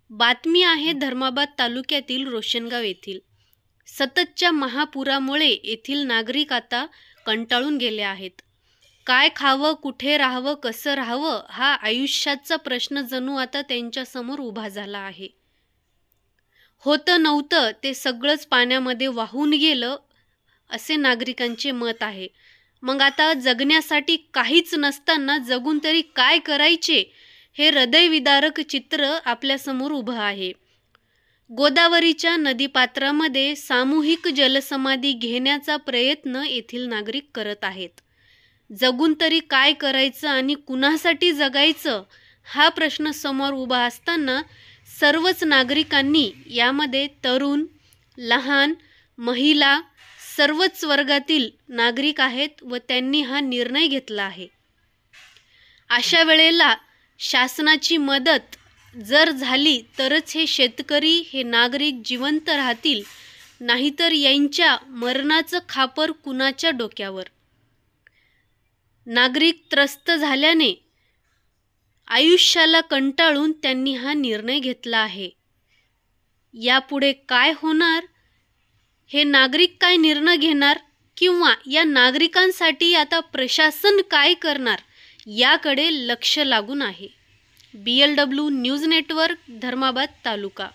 बातमी आहे धर्माबाद तालुक्यातील रोशनगाव येथील। सततच्या महापुरामुळे येथील नागरिक आता कंटाळून गेले आहेत। काय खावं, कुठे राहावं, कसं राहावं हा आयुष्याचा प्रश्न जणू आता त्यांच्यासमोर उभा झाला आहे। होतं नव्हतं ते सगळंच पाण्यामध्ये वाहून गेलं असे नागरिकांचे मत आहे। मग आता जगण्यासाठी काहीच नसताना जगून तरी काय करायचे हे हृदयविदारक चित्र आपल्यासमोर उभं आहे। गोदावरीच्या नदीपात्रामध्ये सामूहिक जलसमाधी घेण्याचा प्रयत्न येथील नागरिक करत आहेत। जगून तरी काय करायचं आणि कुणासाठी जगायचं हा प्रश्न समोर उभा असताना सर्वच नागरिकांनी यामध्ये तरुण, लहान, महिला सर्वच वर्गातील नागरिक आहेत व त्यांनी हा निर्णय घेतला आहे। अशा वेळेला शासनाची मदत जर झाली तरच हे शेतकरी, हे नागरिक जिवंत राहतील, नाहीतर यांच्या मरणाचं खापर कुणाच्या डोक्यावर। नागरिक त्रस्त झाल्याने आयुष्याला कंटाळून त्यांनी हा निर्णय घेतला आहे। यापुढे काय होणार, हे नागरिक काय निर्णय घेणार किंवा या नागरिकांसाठी आता प्रशासन काय करणार याकडे लक्ष लागून आहे। BLW न्यूज नेटवर्क, धर्माबाद तालुका।